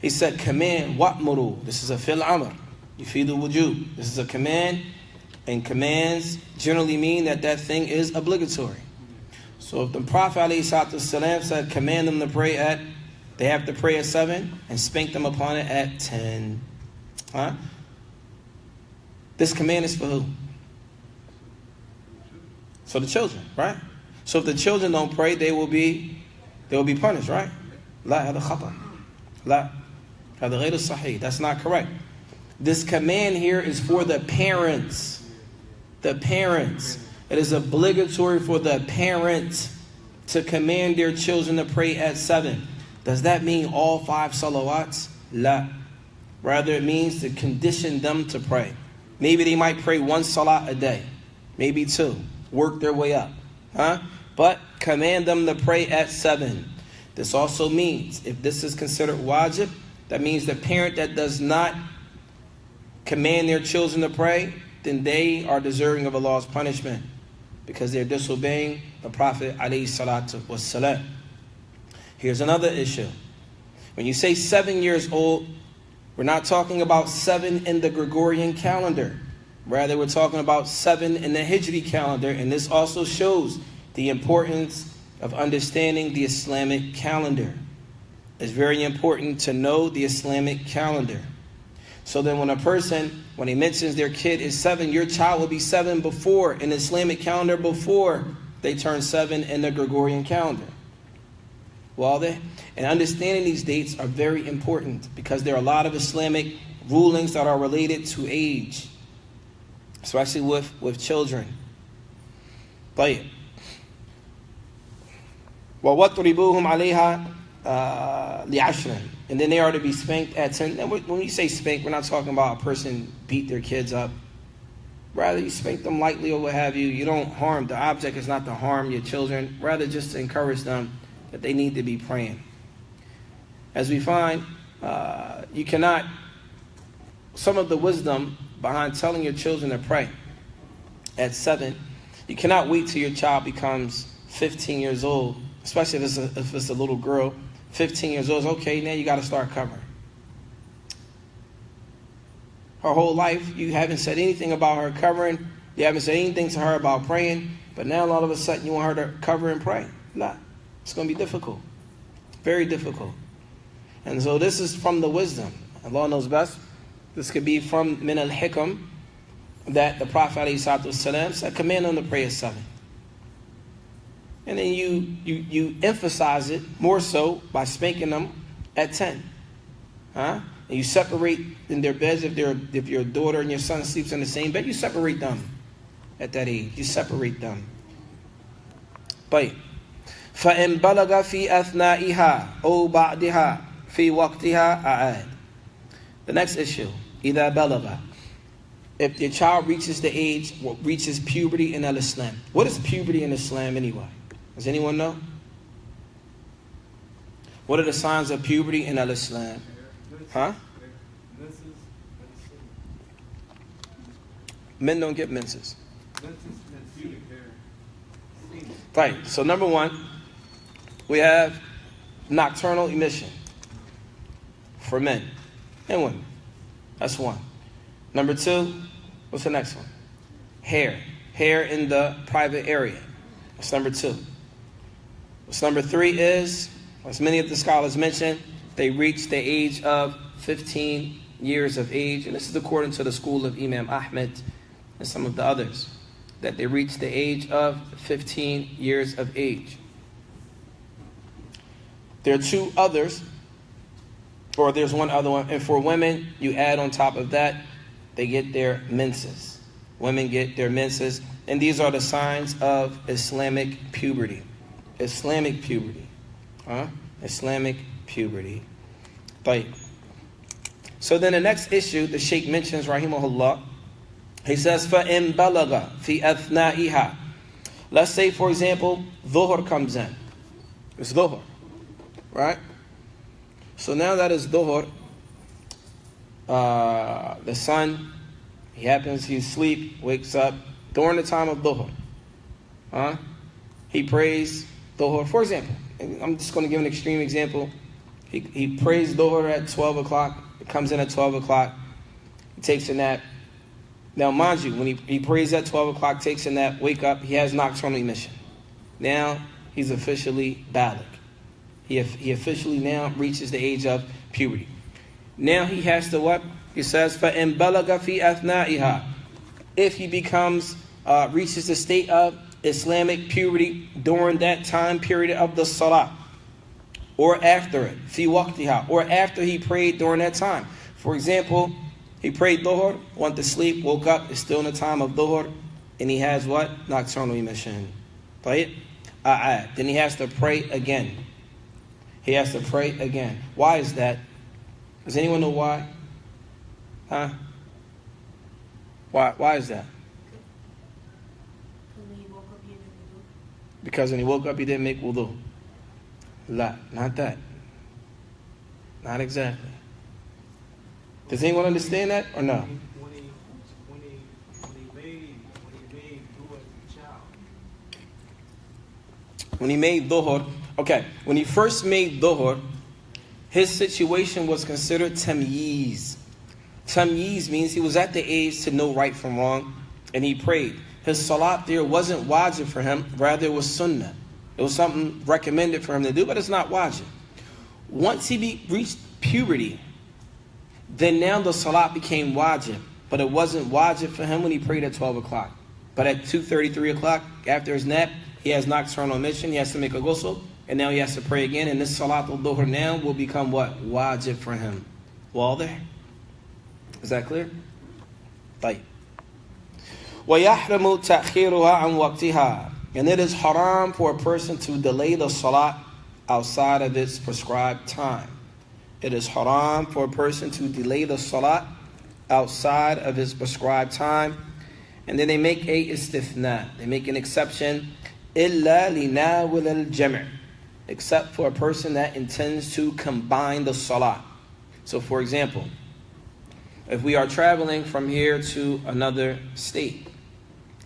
he said, command wa'muru. This is a fil amr. Yufidu wujub. This is a command, and commands generally mean that thing is obligatory. So if the Prophet alayhi salatu wasalam said, command them to pray they have to pray at 7 and spank them upon it at 10. Huh? This command is for who? For the children, right? So if the children don't pray, they will be punished, right? La hada khata. La hada ghayr sahih. That's not correct. This command here is for the parents. The parents. It is obligatory for the parents to command their children to pray at 7. Does that mean all 5 salawats? La. Rather, it means to condition them to pray. Maybe they might pray 1 salat a day. Maybe 2. Work their way up. Huh? But command them to pray at 7. This also means, if this is considered wajib, that means the parent that does not command their children to pray, then they are deserving of Allah's punishment because they're disobeying the Prophet alayhi salatu wassalam. Here's another issue. When you say 7 years old, we're not talking about 7 in the Gregorian calendar. Rather, we're talking about 7 in the Hijri calendar, and this also shows the importance of understanding the Islamic calendar. It's very important to know the Islamic calendar. So then when he mentions their kid is 7, your child will be 7 before, in the Islamic calendar, before they turn 7 in the Gregorian calendar. And understanding these dates are very important because there are a lot of Islamic rulings that are related to age, especially with children. طيب. وَوَطْرِبُوهُمْ عَلَيْهَا لِعَشْرٍ. And then they are to be spanked at 10. And when we say spank, we're not talking about a person beat their kids up. Rather, you spank them lightly or what have you. You don't harm. The object is not to harm your children. Rather, just to encourage them that they need to be praying. As we find, you cannot, some of the wisdom behind telling your children to pray at 7, you cannot wait till your child becomes 15 years old, especially if it's a little girl. 15 years old, okay, now you got to start covering. Her whole life, you haven't said anything about her covering. You haven't said anything to her about praying. But now all of a sudden you want her to cover and pray. Nah, it's going to be difficult. Very difficult. And so this is from the wisdom. Allah knows best. This could be from min al-hikam that the Prophet ﷺ said, command them to pray at 7. And then you emphasize it more so by spanking them at 10. And you separate in their beds. If your daughter and your son sleeps in the same bed, you separate them at that age. You separate them. But فَإِن بَلَغَ فِي أَثْنَائِهَا أَوْ بَعْدِهَا فِي وَقْتِهَا أَعَادٍ. The next issue, إِذَا بَلَغَ. If your child reaches puberty in Islam. What is puberty in Islam anyway? Does anyone know? What are the signs of puberty in Islam? Huh? Men don't get menses. Right. So number 1, we have nocturnal emission for men and women. That's 1. Number 2, what's the next one? Hair in the private area. That's number 2. What's number 3 is, as many of the scholars mentioned, they reach the age of 15 years of age. And this is according to the school of Imam Ahmed and some of the others, that they reach the age of 15 years of age. There are 2 others, or there's 1 other one. And for women, you add on top of that, they get their menses. Women get their menses. And these are the signs of Islamic puberty. Islamic puberty. Islamic puberty. Right. So then the next issue, the Sheikh mentions, rahimahullah, he says, فَإِن بَلَغَ فِي أَثْنَائِهَا. Let's say, for example, dhuhr comes in. It's dhuhr. Right? So now that is dhuhr, the son, he's asleep, wakes up during the time of dhuhr. He prays dhuhr. For example, I'm just going to give an extreme example. He prays dhuhr at 12 o'clock. It comes in at 12 o'clock. He takes a nap. Now, mind you, when he prays at 12 o'clock, takes a nap, wake up, he has nocturnal emission. Now, he's officially baligh. He officially now reaches the age of puberty. Now he has to what? He says, فَإِن بَلَغَ فِي أَثْنَائِهَا. If he reaches the state of Islamic puberty during that time period of the Salat, or after it, fi waqtiha, or after he prayed during that time. For example, he prayed dhuhr, went to sleep, woke up, it's still in the time of dhuhr, and he has what? Nocturnal emission. Right? Then he has to pray again. He has to pray again. Why is that? Does anyone know why? Why is that? Because when he woke up, he didn't make wudu. La, not that. Not exactly. Does anyone understand that or no? When he made dhuhr as a child. When he made dhuhr, okay. When he first made dhuhr, his situation was considered tamyiz. Tamyiz means he was at the age to know right from wrong, and he prayed. His salat there wasn't wajib for him, rather it was sunnah. It was something recommended for him to do, but it's not wajib. Once he reached puberty, then now the salat became wajib, but it wasn't wajib for him when he prayed at 12 o'clock. But at 2:30, 3 o'clock, after his nap, he has nocturnal emission, he has to make a ghusl, and now he has to pray again, and this salat al-dhuhr now will become what? Wajib for him. Well, there. Is that clear? Right. وَيَحْرَمُ تَأْخِيرُهَا عَنْ وَقْتِهَا. And it is haram for a person to delay the salat outside of its prescribed time. It is haram for a person to delay the salat outside of his prescribed time. And then they make a istithna. They make an exception. إِلَّا لِنَاوِلَ الْجَمْعِ, except for a person that intends to combine the salat. So for example, if we are traveling from here to another state,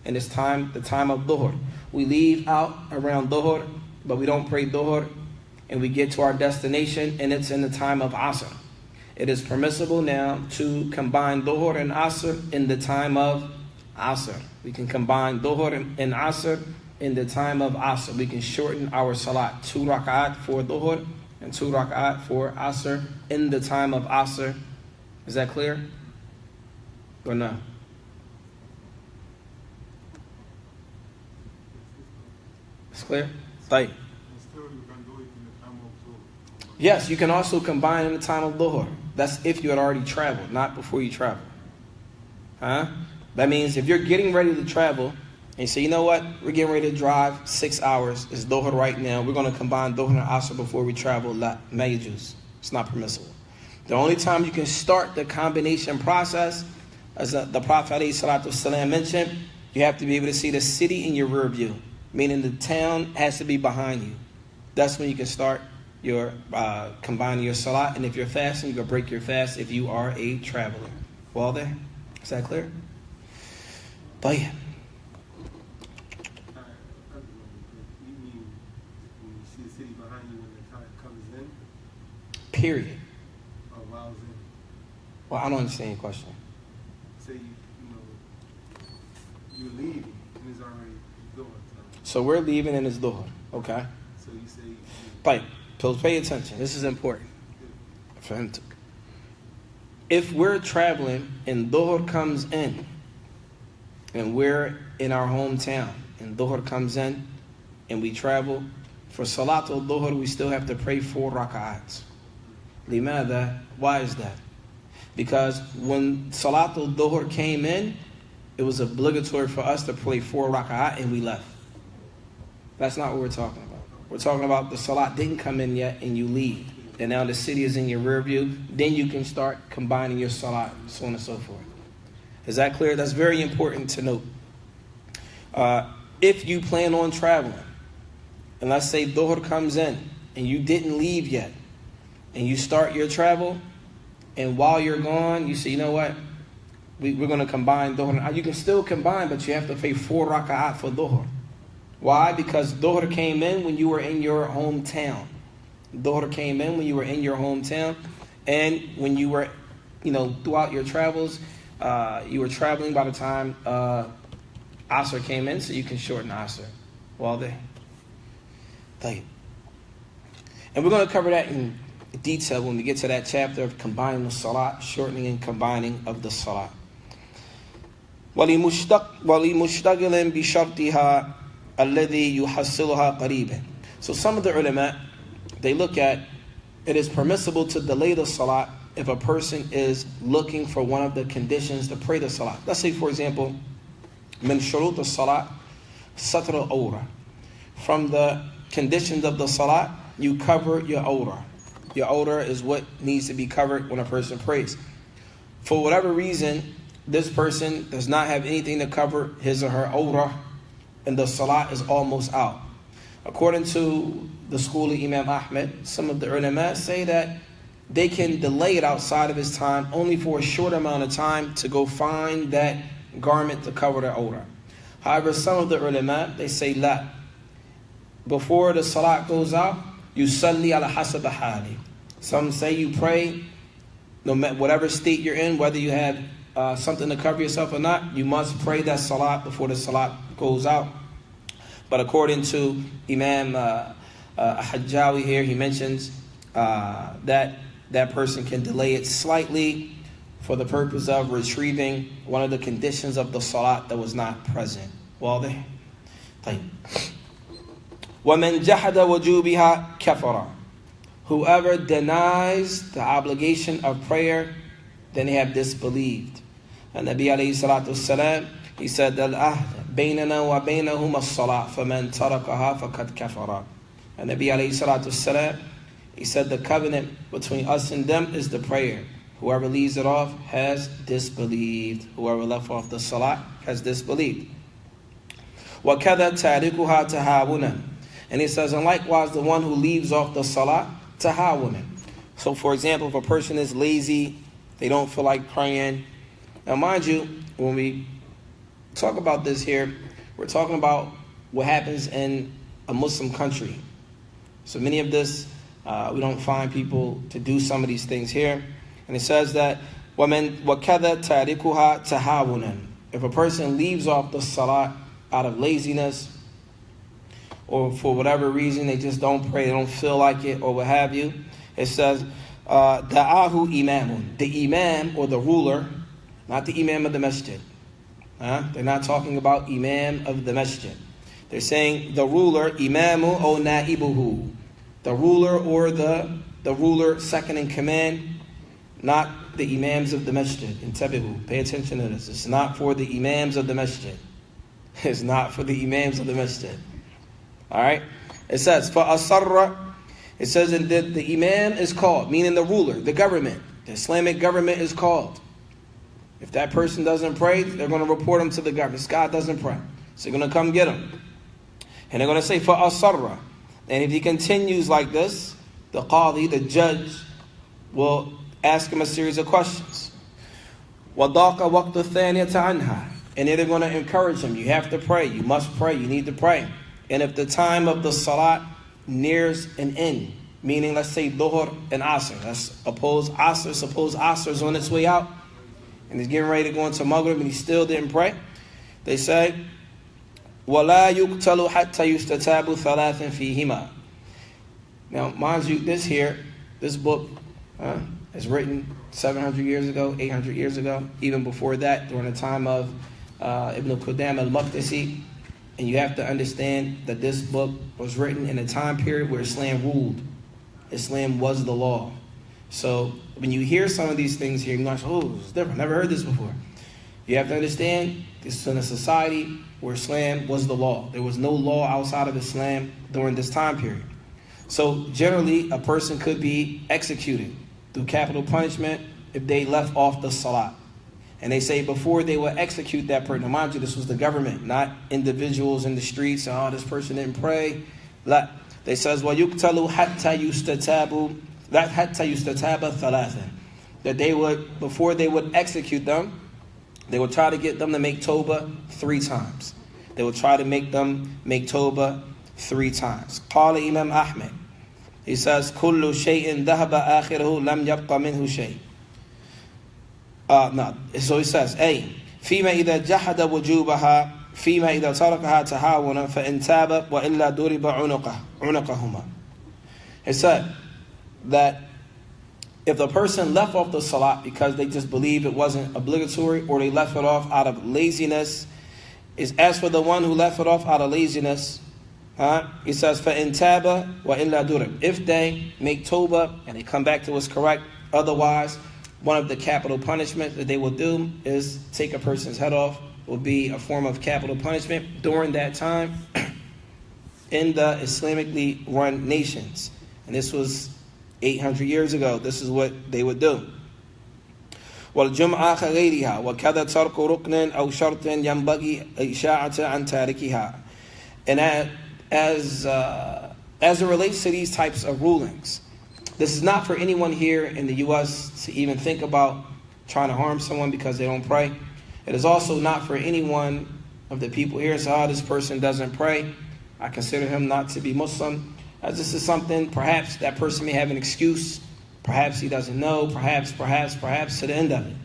and it's the time of dhuhr, we leave out around dhuhr, but we don't pray dhuhr, and we get to our destination, and it's in the time of asr. It is permissible now to combine dhuhr and asr in the time of asr. We can combine dhuhr and asr in the time of asr. We can shorten our salat, 2 rak'at for dhuhr and 2 rak'at for asr in the time of asr. Is that clear? Or no? It's clear? Right. Yes, you can also combine in the time of dhuhr. That's if you had already traveled, not before you travel. That means if you're getting ready to travel, and you say, you know what, we're getting ready to drive 6 hours, it's dhuhr right now, we're going to combine dhuhr and asr before we travel, la mayjuz. It's not permissible. The only time you can start the combination process, as the Prophet ﷺ mentioned, you have to be able to see the city in your rear view, meaning the town has to be behind you. That's when you can start your combining your salat. And if you're fasting, you can break your fast if you are a traveler. Well there? Is that clear? But yeah. You mean when you see the city behind you when the time comes in? Period. Or while it's in? Well, I don't understand your question. Say you're leaving and it's already going. So we're leaving and it's dhuhr. Okay. So you say. Right. So pay attention. This is important for him to. If we're traveling and dhuhr comes in, and we're in our hometown, and dhuhr comes in, and we travel, for salat al-dhuhr, we still have to pray 4 rak'ats. Limada? Why is that? Because when salat al-dhuhr came in, it was obligatory for us to pray 4 rak'at, and we left. That's not what we're talking about. We're talking about the salat didn't come in yet, and you leave. And now the city is in your rear view. Then you can start combining your salat, so on and so forth. Is that clear? That's very important to note. If you plan on traveling, and let's say dhuhr comes in, and you didn't leave yet, and you start your travel, and while you're gone, you say, you know what? We're going to combine dhuhr. You can still combine, but you have to pay 4 rak'at for dhuhr. Why? Because dhuhr came in when you were in your hometown. Dhuhr came in when you were in your hometown, and when you were, throughout your travels, you were traveling by the time Asr came in, so you can shorten Asr. Well, and we're going to cover that in detail when we get to that chapter of combining the salat, shortening and combining of the salat. وَلِمُشْتَغِلٍ بِشَرْطِهَا الَّذِي يُحَصِّلُهَا قَرِيبًا. So some of the ulama, they look at, it is permissible to delay the salat if a person is looking for one of the conditions to pray the salat. Let's say, for example, min shurut as-salat, satr al-awra. From the conditions of the salat, you cover your awra. Your awra is what needs to be covered when a person prays. For whatever reason, this person does not have anything to cover his or her awra, and the salat is almost out. According to the school of Imam Ahmed, some of the ulama say that they can delay it outside of his time only for a short amount of time to go find that garment to cover their awra. However, some of the ulama, they say la. Before the salat goes out, you salli ala hasab hali. Some say you pray, no matter whatever state you're in, whether you have something to cover yourself or not, you must pray that salat before the salat goes out. But according to Imam Hajjawi here, he mentions that person can delay it slightly for the purpose of retrieving one of the conditions of the salat that was not present. وَمَنْ جَحَدَ وَجُوبِهَا كَفَرًا. Whoever denies the obligation of prayer, then they have disbelieved. And Nabi alayhi salatu wasalam, he said, Al-ahd baynana wa baynahum as-salat, faman tarakaha faqad kafara. And Nabi alayhi salatu wasalam, he said, the covenant between us and them is the prayer. Whoever leaves it off has disbelieved. Whoever left off the salat has disbelieved. وَكَذَا تَارِكُهَا تَهَاوُنًا. And he says, and likewise the one who leaves off the salat, tahawunan. So for example, if a person is lazy, they don't feel like praying. Now mind you, when we talk about this here, we're talking about what happens in a Muslim country. So many of this, we don't find people to do some of these things here. And it says that, وَكَذَا تَارِكُهَا تَهَاوُنًا. If a person leaves off the salat out of laziness, or for whatever reason, they just don't pray, they don't feel like it, or what have you, it says, da'ahu imamun. The imam, or the ruler, not the imam of the masjid. They're not talking about imam of the masjid. They're saying the ruler, imamu o na'ibuhu. The ruler or the ruler second in command, not the imams of the masjid. Intabihu. Pay attention to this. It's not for the imams of the masjid. It's not for the imams of the masjid. Alright? It says, فَأَصَرَّ. It says that the imam is called, meaning the ruler, the government. The Islamic government is called. If that person doesn't pray, they're going to report him to the government. This guy doesn't pray. So they're going to come get him. And they're going to say, فَأَصَرَّ. And if he continues like this, the qadi, the judge, will ask him a series of questions. وَضَاقَ وَقْتُ الثَّانِيَةَ عَنْهَا. And then they're going to encourage him. You have to pray. You must pray. You need to pray. And if the time of the salat nears an end, meaning let's say dhuhr and asr, let's suppose asr is on its way out, and he's getting ready to go into maghrib and he still didn't pray, they say, وَلَا يُقْتَلُ حَتَّى يُسْتَتَابُ ثَلَاثٍ فِيهِمَا. Now, mind you, this book is written 700 years ago, 800 years ago, even before that, during the time of Ibn Qudam al-Maqdisi. And you have to understand that this book was written in a time period where Islam ruled. Islam was the law. So when you hear some of these things here, you're like, oh, it's different. Never heard this before. You have to understand this is in a society where Islam was the law. There was no law outside of Islam during this time period. So generally, a person could be executed through capital punishment if they left off the salat. And they say before they will execute that person, mind you, this was the government, not individuals in the streets. Oh, this person didn't pray. They says, وَيُقْتَلُوا حَتَّى يُسْتَتَابُ ثَلَاثًا. That they would, before they would execute them, they would try to get them to make tawbah 3 times. They would try to make them make tawbah 3 times. قال Imam Ahmed. He says, كُلُّ شَيْءٍ ذَهَبَ آخِرَهُ لَمْ يَبْقَ مِنْهُ شَيْءٍ. No. So he says, أي فيما إذا جحد وجوبها فيما إذا تركها تهاونا فإن تاب وإلا ضرب عنقهما. It said that if the person left off the salat because they just believe it wasn't obligatory, or they left it off out of laziness, is as for the one who left it off out of laziness, he says فإن تاب وإلا ضرب. If they make tawbah and they come back to what's correct, otherwise, one of the capital punishments that they will do is take a person's head off. Will be a form of capital punishment during that time in the Islamically run nations. And this was 800 years ago. This is what they would do. وَالْجُمْعَةَ غَيْرِهَا وَكَذَا تَرْكُ رُكْنٍ أَوْ شَرْطٍ يَنْبَغِي إِشَاعَةً عَنْ تَارِكِهَا. And as it relates to these types of rulings, this is not for anyone here in the U.S. to even think about trying to harm someone because they don't pray. It is also not for anyone of the people here to say, oh, this person doesn't pray. I consider him not to be Muslim. As this is something, perhaps that person may have an excuse. Perhaps he doesn't know. Perhaps, to the end of it.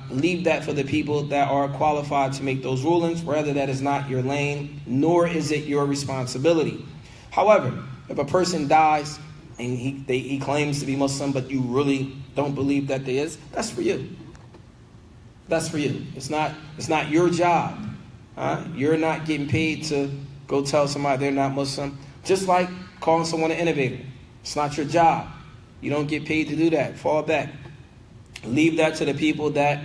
Leave that for the people that are qualified to make those rulings. Rather, that is not your lane, nor is it your responsibility. However, if a person dies, and he claims to be Muslim, but you really don't believe that there is, that's for you. That's for you. It's not your job. You're not getting paid to go tell somebody they're not Muslim. Just like calling someone an innovator. It's not your job. You don't get paid to do that. Fall back. Leave that to the people that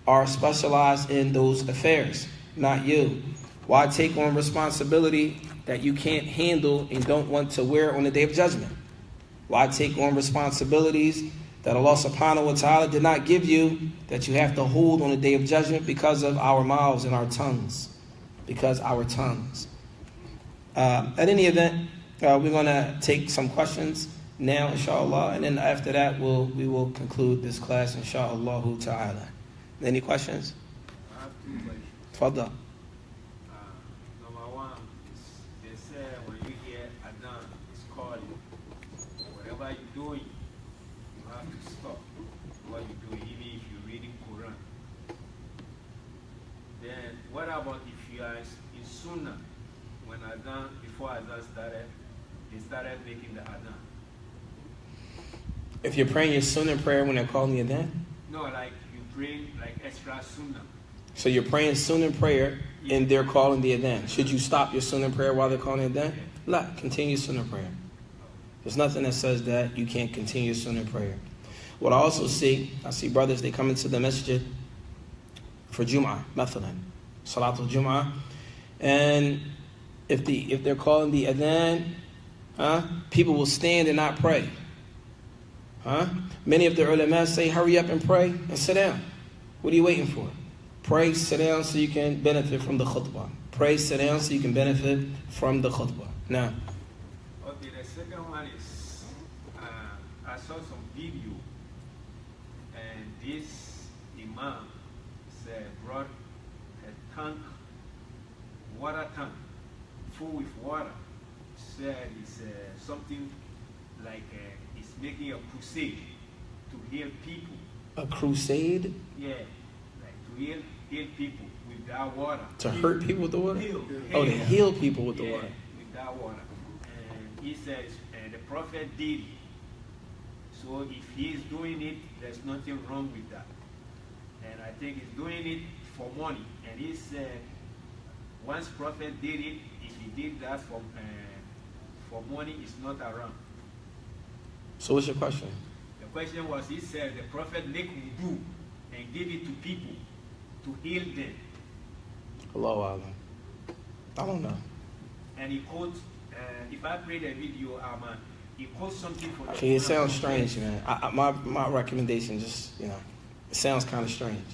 are specialized in those affairs, not you. Why take on responsibility that you can't handle and don't want to wear on the Day of Judgment? Why take on responsibilities that Allah subhanahu wa ta'ala did not give you that you have to hold on the day of judgment because of our mouths and our tongues. Because our tongues. At any event, we're going to take some questions now, inshallah, and then after that, we will conclude this class, inshallah ta'ala. Any questions? I have 2 questions. Tfadal. Number 1, they say when you hear Adhan, it's calling. Whatever you're doing, you have to stop what you're doing, even if you're reading Quran. Then, what about if you are in Sunnah? When Adhan, before Adhan started, they started making the Adhan. If you're praying your sunnah prayer when they're calling you Adhan? No, like you pray like extra Sunnah. So you're praying sunnah prayer and they're calling the Adhan. Should you stop your sunnah prayer while they're calling the Adhan? La, continue sunnah prayer. There's nothing that says that you can't continue sunnah prayer. What I also see, I see brothers, they come into the masjid for Jum'ah, mathalan, Salatul Jum'ah, and if they're calling the Adhan, people will stand and not pray. Many of the ulama say, hurry up and pray and sit down. What are you waiting for? Pray, sit down so you can benefit from the khutbah. Pray, sit down so you can benefit from the khutbah. Now. Okay, the second one is, I saw some video, and this imam said, brought a tank, water tank, full with water. Said it's something like it's making a crusade to heal people. A crusade? Yeah, like to heal people with that water. To hurt people with the water? Heal. Oh, to heal people with the water. With that water. And he says, the prophet did it. So if he is doing it, there's nothing wrong with that. And I think he's doing it for money. And he said, once prophet did it, if he did that for money, it's not around. So what's your question? The question was, he said the prophet make wudu and give it to people to heal them. Allahu Alam. I don't know. And he quotes, if I play the video, he quotes something for the Okay, it sounds strange, man. My recommendation just, it sounds kind of strange.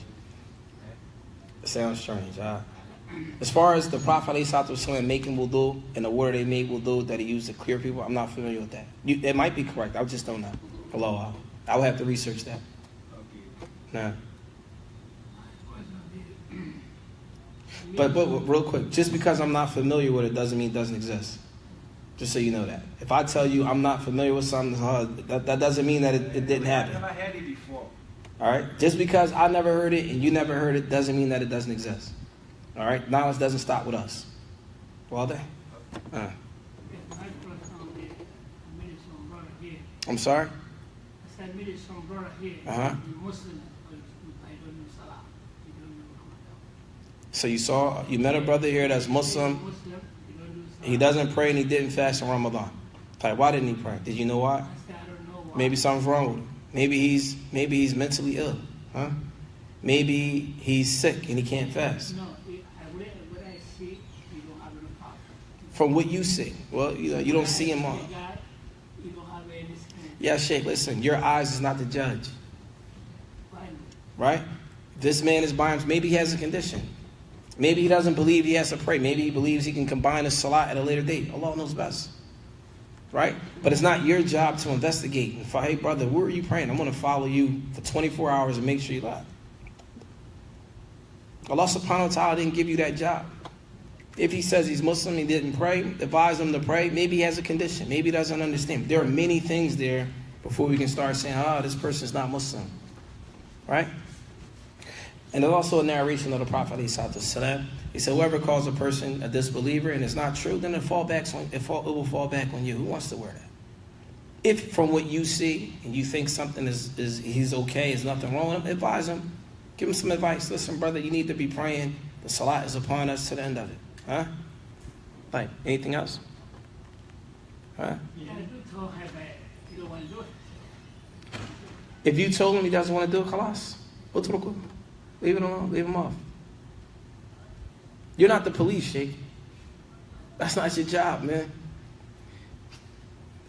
It sounds strange. As far as the Prophet ﷺ making wudu and the water they made wudu that he used to clear people, I'm not familiar with that. It might be correct. I just don't know. Allah. I would have to research that. Okay. Nah. But real quick, just because I'm not familiar with it doesn't mean it doesn't exist. Just so you know that. If I tell you I'm not familiar with something, that doesn't mean that it didn't happen. I never heard it before. All right? Just because I never heard it and you never heard it doesn't mean that it doesn't exist. All right? Knowledge doesn't stop with us. Well done. I'm sorry? I said, meet some brother here. Muslim, I don't know Salat. He don't know Ramadan. So you met a brother here that's Muslim. He doesn't pray and he didn't fast in Ramadan. Like, why didn't he pray? Did you know why? I said, I don't know why. Maybe something's wrong with him. Maybe he's mentally ill. Maybe he's sick and he can't fast. No, what I see, you don't have any problem. From what you see. Well, you don't see him all. You don't have any skin. Yeah, Sheikh, listen, your eyes is not the judge. Right? This man is by him. Maybe he has a condition. Maybe he doesn't believe he has to pray. Maybe he believes he can combine a salat at a later date. Allah knows best. Right? But it's not your job to investigate. And hey, brother, where are you praying? I'm going to follow you for 24 hours and make sure you lie. Allah subhanahu wa ta'ala didn't give you that job. If he says he's Muslim, he didn't pray, advise him to pray, maybe he has a condition. Maybe he doesn't understand. There are many things there before we can start saying, this person's not Muslim. Right? And there's also a narration of the Prophet ﷺ. He said, whoever calls a person a disbeliever and it's not true, then it will fall back on you. Who wants to wear that? If from what you see and you think something he's okay, there's nothing wrong with him, advise him. Give him some advice. Listen, brother, you need to be praying. The salat is upon us to the end of it. Like, anything else? If you told him he doesn't want to do it, khalas. Leave it alone. Leave him off. You're not the police, Sheikh. That's not your job, man.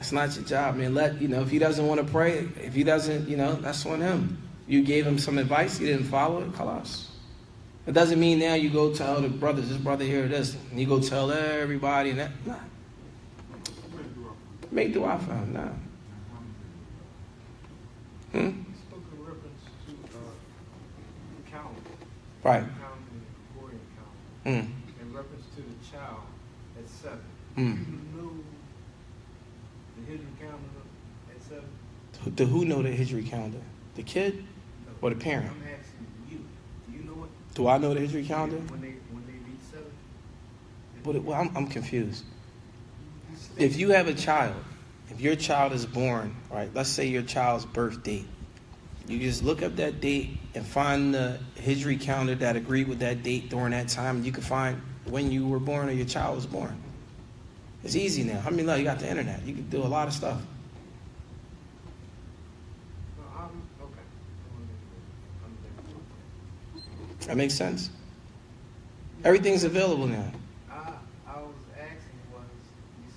It's not your job, man. If he doesn't want to pray, if he doesn't, that's on him. You gave him some advice, he didn't follow it, khalas. It doesn't mean now you go tell the brothers, this brother here, this, and you go tell everybody and that. Nah. Make dua for him, nah. He spoke in reference to the calendar. Right. The calendar, the Gregorian calendar. In reference to the child at 7. You know the Hijri calendar at 7? Who know the Hijri calendar? The kid or the parent? I'm asking you. Do you know it? Do I know the Hijri calendar? When they reach 7? Well, I'm confused. If you have a child, if your child is born, right, let's say your child's birth date, you just look up that date and find the Hijri calendar that agreed with that date during that time, and you can find when you were born or your child was born. It's easy now. I mean, look, you got the internet. You can do a lot of stuff. Okay. That makes sense? Everything's available now. I was asking you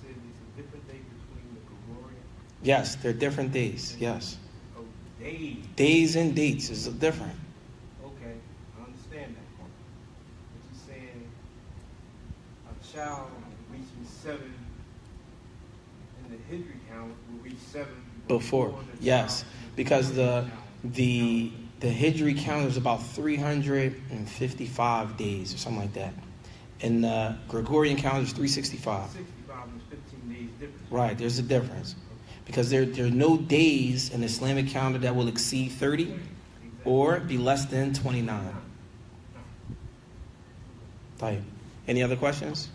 said it's a different day between the Gregorian? Yes, they're different days. Yes. Oh, days. Days and dates is different. Okay, I understand that part. But you're saying a child reaching 7 in the Hijri count will reach 7 Before. Yes, because the Hijri calendar is about 355 days or something like that. And the Gregorian calendar is 365. 65 is 15 days difference. Right, there's a difference. Because there are no days in the Islamic calendar that will exceed 30 or be less than 29. Right. Any other questions?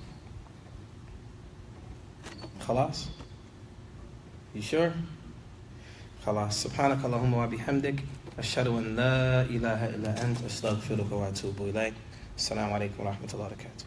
Khalas? You sure? Khalas. Subhanaka Allahumma wa bihamdik. Ashhadu an la ilaha illa ant. Astaghfiruka wa atubu ilayk. Assalamu alaikum wa rahmatullahi wa barakatuh.